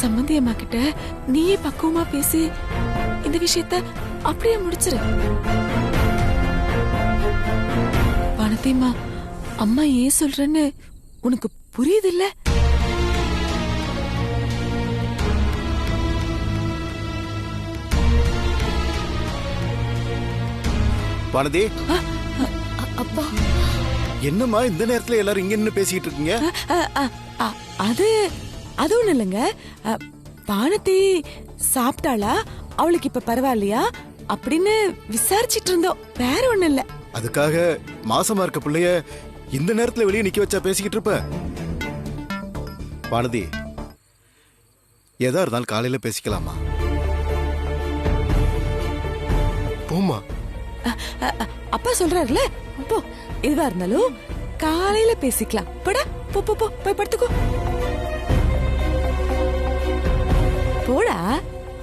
சம்பந்தி அம்மா கிட்ட நீயே பக்குவமா பேசி இந்த விஷயத்த அப்படியே முடிச்சிரு. வானதிமா, அம்மா ஏன் சொல்றேன்னு உனக்கு புரியுது இல்ல? வானதி, அப்பா என்னம்மா இந்த நேரத்துல எல்லாரும் இங்க நின்னு பேசிட்டு இருக்கீங்க? அது அது ஒண்ணு இல்லைங்க. வானதி சாப்பிட்டாளா, அவளுக்கு இப்ப பரவாயில்லையா அப்படின்னு விசாரிச்சிட்டு இருந்தோம், வேற ஒண்ணு இல்ல. அதுக்காக மாசமா இருக்க பிள்ளைய இந்த நேரத்துல வெளியே நிக்க வச்சா பேசிக்கிட்டு இருப்ப? வானதி, எதா இருந்தாலும் காலையில பேசிக்கலாமா? போமா. அப்பா சொல்றாருல, போ, எதுவா இருந்தாலும் காலையில பேசிக்கலாம். போடா, போ போ போ, போய் படுத்துக்கோ. போடா,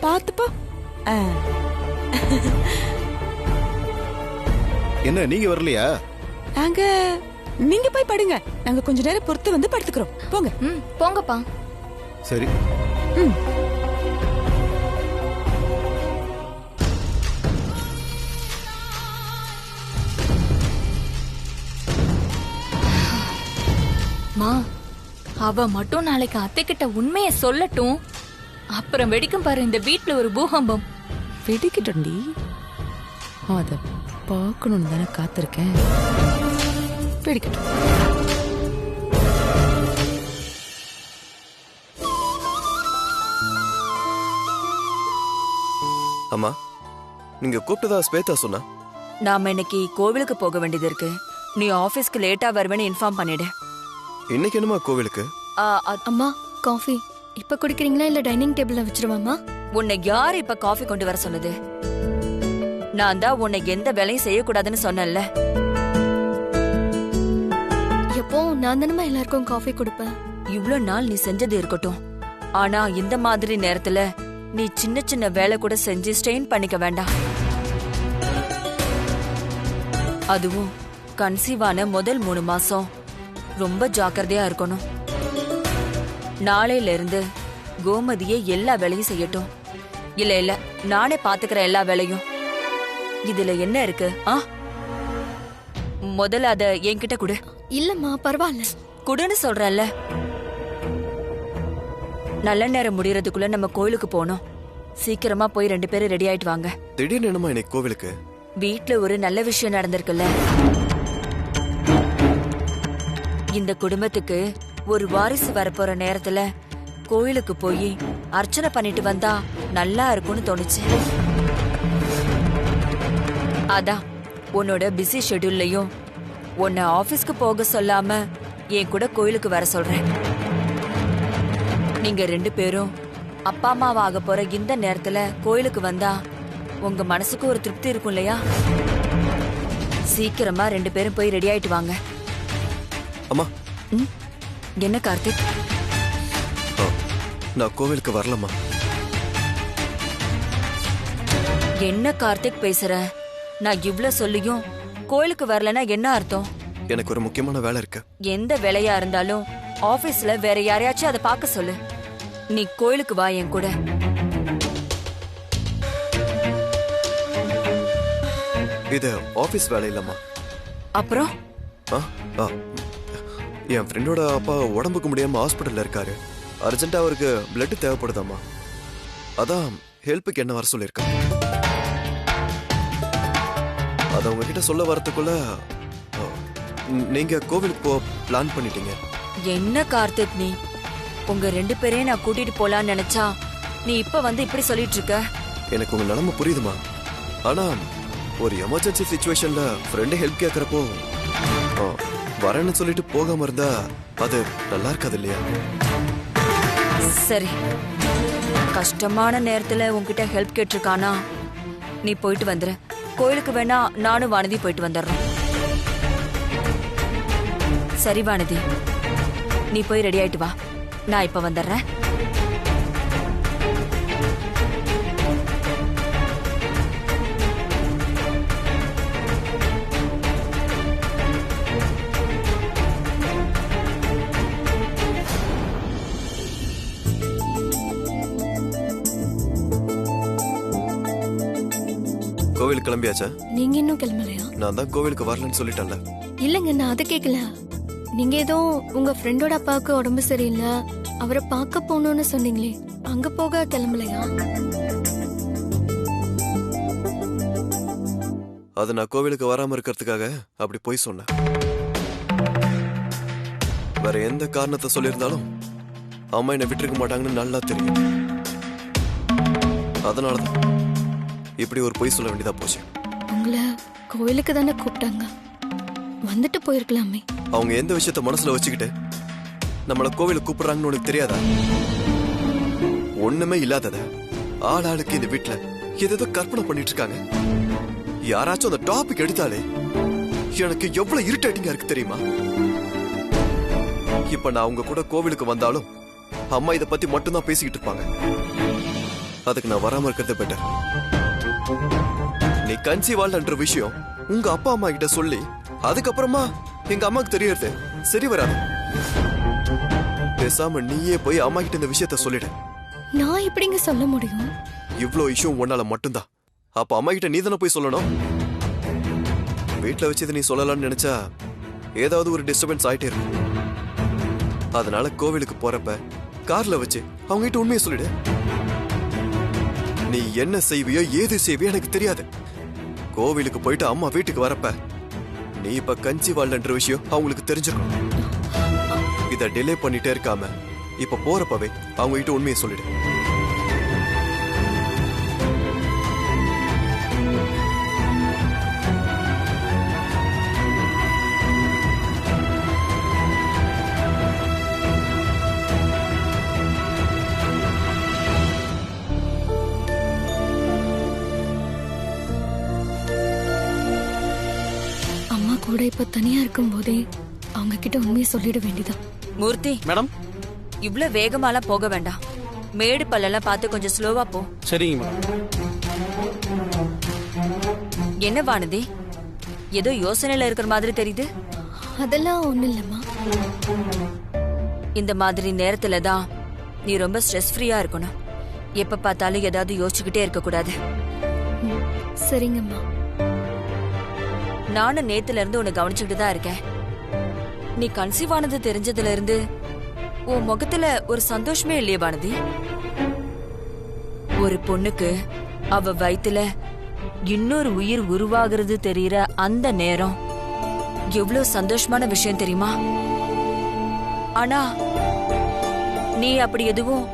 பாத்து போ. என்ன நீங்க வரலையா? நாங்க, நீங்க போய் படுங்க, நாங்க கொஞ்ச நேரம் பொறுத்து வந்து படுத்துக்கிறோம். போங்க. போங்கப்பா. சரி. மா, அவ மட்டும் நாளைக்கு அத்தை கிட்ட உண்மையை சொல்லட்டும், அப்புறம் வெடிக்கும் பாரு இந்த வீட்ல ஒரு பூகம்பம். வெடிக்கிட்டோண்டி, அத பார்க்கணும்னு தானே காத்திருக்கேன். வெடிக்கட்டும். அம்மா, நீங்க கூப்பிட்டதா ஸ்வேதா சொன்னா? நாம இன்னைக்கு கோவிலுக்கு போக வேண்டியது இருக்கு. நீ ஆபீஸ்க்கு லேட்டா வருவேன்னு இன்ஃபார்ம் பண்ணிடு. இன்னைக்கு என்னமா கோவிலுக்கு? அம்மா, காஃபி இப்ப குடிக்கிறீங்களா இல்ல டைனிங் டேபிள்ல வச்சிருவாமா? உன்னை யார் இப்ப காஃபி கொண்டு வர சொன்னது? நான் தான் உன்னை எந்த வேலையும் செய்யக்கூடாதுன்னு சொன்னேன்ல. எப்போ நான் தானமா எல்லாருக்கும் காஃபி கொடுப்பேன். இவ்ளோ நாள் நீ செஞ்சது இருக்கட்டும், ஆனா இந்த மாதிரி நேரத்துல நீ சின்ன சின்ன வேலை கூட செஞ்சு ஸ்ட்ரெயின் பண்ணிக்க வேண்டாம். அதுவும் கன்சீவான முதல் 3 மாசம் ரொம்ப ஜாக்கிரதையா இருக்கணும். நாளையில இருந்து கோமதியே எல்லா வேலையும் செய்யட்டும். இல்ல இல்ல, நானே பாத்துக்கிற எல்லா வேலையும். இதுல என்ன இருக்கு? முதல்ல அத என்கிட்ட குடு. இல்லம்மா, பரவாயில்ல, குடுன்னு சொல்றேன்ல. நல்ல நேரம் முடியறதுக்குள்ள நம்ம கோயிலுக்கு போனோம். சீக்கிரமா போய் 2 பேரும் ரெடி ஆயிட்டு வாங்க. திடீர்னு என்னமா இன்னைக்கு கோவிலுக்கு? வீட்ல ஒரு நல்ல விஷயம் நடந்திருக்குல்ல. இந்த குடும்பத்துக்கு ஒரு வாரிசு வரப்போற நேரத்துல கோயிலுக்கு போய் அர்ச்சனை பண்ணிட்டு வந்தா நல்லா இருக்கும்னு தோணுச்சு. அதான் உன்னோட பிஸி ஷெட்யூல்லையும் உன்னை ஆபீஸ்க்கு போக சொல்லாம என் கூட கோயிலுக்கு வர சொல்றேன். நீங்க 2 பேரும் அப்பா அம்மாவாக போற இந்த நேரத்துல கோயிலுக்கு வந்தா உங்க மனசுக்கு ஒரு திருப்தி இருக்கும் இல்லையா? சீக்கிரமா 2 பேரும் போய் ரெடி ஆயிட்டு வாங்க. அம்மா. என்ன கார்த்திக்? நான் கோவிலுக்கு வரலம்மா. என்ன கார்த்திக் பேசுற? நான் இவ்ளோ சொல்லியும் கோயிலுக்கு வரலன்னா என்ன அர்த்தம்? எனக்கு ஒரு முக்கியமான வேலை இருக்கு. எந்த வேலையா இருந்தாலும் ஆபீஸ்ல வேற யாரையாச்சும் அதை பார்க்க சொல்லு. நீ கோயிலுக்கு வா என் கூட. இது ஆபீஸ் வேலை இல்லம்மா. அப்புறம் என் ஃப்ரெண்டோட அப்பா உடம்புக்கு முடியாம ஹாஸ்பிட்டல்ல இருக்காரு. அர்ஜென்ட்டா அவருக்கு பிளட் தேவைப்படுதாம்மா. அதான் ஹெல்ப்புக்கு என்ன வர சொல்லியிருக்காங்க. அத உங்ககிட்ட சொல்ல வரதுக்குள்ள நீங்க கோவிலுக்கு போ பிளான் பண்ணிட்டீங்க. என்ன கார்த்திக் நீ? உங்க 2 பேரையும் நான் கூட்டிட்டு போலான்னு நினைச்சா நீ இப்ப வந்து இப்படி சொல்லிட்டு இருக்க. எனக்கு உங்க நிலைமை புரியுதுமா. ஆனா ஒரு எமர்ஜென்சி சிச்சுவேஷன்ல ஃப்ரெண்டு ஹெல்ப் கேட்கறப்போ வரேன்னு சொல்லிட்டு போகாம இருந்தா அது நல்லா இருக்காது இல்லையா? சரி, கஷ்டமான நேரத்துல உன்கிட்ட ஹெல்ப் கேட்டிருக்கானா, நீ போயிட்டு வந்துரு. கோயிலுக்கு வேணா நானும் வானதி போயிட்டு வந்துடுறோம். சரி வானதி, நீ போய் ரெடி ஆயிட்டு வா, நான் இப்ப வந்துடுறேன். கோவிலுக்கு கிளம்பியாச்சா? நீங்க இன்னும் கிளம்பலையா? நான் தான் கோவிலுக்கு வரலன்னு சொல்லிட்டேன்ல. இல்லங்க, நான் அதை கேட்கல. நீங்க ஏதோ உங்க ஃப்ரெண்டோட அப்பாவுக்கு உடம்பு சரியில்லை, அவரை பார்க்க போகணும்னு சொன்னீங்களே, அங்க போக கிளம்பலையா? அது நான் கோவிலுக்கு வராம இருக்கிறதுக்காக அப்படி போய் சொன்னேன். வேற எந்த காரணத்தை சொல்லியிருந்தாலும் அம்மா என்னை விட்டுருக்க மாட்டாங்கன்னு நல்லா தெரியும். அதனாலதான் இப்படி ஒரு பொய் சொல்ல வேண்டியதா போச்சு. உங்களை கோயிலுக்கு தானே கூப்பிட்டாங்க, வந்துட்டு போயிருக்கலாமே. அவங்க எந்த விஷயத்த மனசுல வச்சுக்கிட்டு நம்மள கோவிலுக்கு கூப்பிடுறாங்கன்னு உனக்கு தெரியாதா? ஒண்ணுமே இல்லாதத ஆளுக்கு இந்த வீட்டுல ஏதோ கற்பனை பண்ணிட்டு இருக்காங்க. யாராச்சும் அந்த டாபிக் எடுத்தாலே எனக்கு எவ்வளவு இரிட்டேட்டிங்கா இருக்கு தெரியுமா? இப்ப நான் அவங்க கூட கோவிலுக்கு வந்தாலும் அம்மா இத பத்தி மட்டும்தான் பேசிக்கிட்டு இருப்பாங்க. அதுக்கு நான் வராம இருக்கிறது பெட்டர். நீ கன்சீவால்ன்ற விஷயம் உங்க அப்பா அம்மா கிட்ட சொல்லி அதுக்கப்புறமா எங்க அம்மாக்கு தெரியறது சரி வராது. பேசாம நீயே போய் அம்மா கிட்ட இந்த விஷயத்த சொல்லிடு. நான் எப்படிங்க சொல்ல முடியும்? இவ்ளோ இஷ்யூ ஒன்னால மட்டும்தான். அப்ப அம்மா கிட்ட நீ தானே போய் சொல்லணும். வீட்டுல வச்சு நீ சொல்லலாம்னு நினைச்சா ஏதாவது ஒரு டிஸ்டர்பன்ஸ் ஆயிட்டே இருக்கும். அதனால கோவிலுக்கு போறப்ப கார்ல வச்சு அவங்க கிட்ட உண்மையை சொல்லிடு. நீ என்ன செய்வியோ ஏது செய்வியோ எனக்கு தெரியாது. கோவிலுக்கு போயிட்டு அம்மா வீட்டுக்கு வரப்ப நீ இப்ப கன்சீவால்ன்ற விஷயம் அவங்களுக்கு தெரிஞ்சிருக்கணும். இத டிலே பண்ணிட்டே இருக்காம இப்ப போறப்பவே அவங்க கிட்ட உண்மையை சொல்லிடு. அம்மா கூட இப்ப தனியா இருக்கும் போதே அவங்க கிட்ட உண்மையை சொல்லிட வேண்டியதான். மூர்த்தி மேடம், இவ்ளோ வேகமாலாம் போக வேண்டாம். மேடு பல்லெல்லாம் பார்த்து கொஞ்சம் ஸ்லோவா போ. சரிங்க மேடம். என்ன வானதி, ஏதோ யோசனையில இருக்கிற மாதிரி தெரியுது. அதெல்லாம் ஒண்ணு இல்லம்மா. இந்த மாதிரி நேரத்துல தான் நீ ரொம்ப ஸ்ட்ரெஸ் ஃப்ரீயா இருக்கணும். எப்ப பார்த்தாலும் ஏதாவது யோசிச்சுக்கிட்டே இருக்க கூடாது. சரிங்கம்மா. நானும் நேத்துல இருந்து உன்னை கவனிச்சுக்கிட்டு தான் இருக்கேன். நீ கன்சீவ் ஆனது தெரிஞ்சதுல இருந்து உன் முகத்துல ஒரு சந்தோஷமே இல்லையே வானதி. ஒரு பொண்ணுக்கு அவ வயித்துல இன்னொரு உயிர் உருவாகிறது தெரியற அந்த நேரம் எவ்வளவு சந்தோஷமான விஷயம் தெரியுமா? ஆனா நீ அப்படி எதுவும்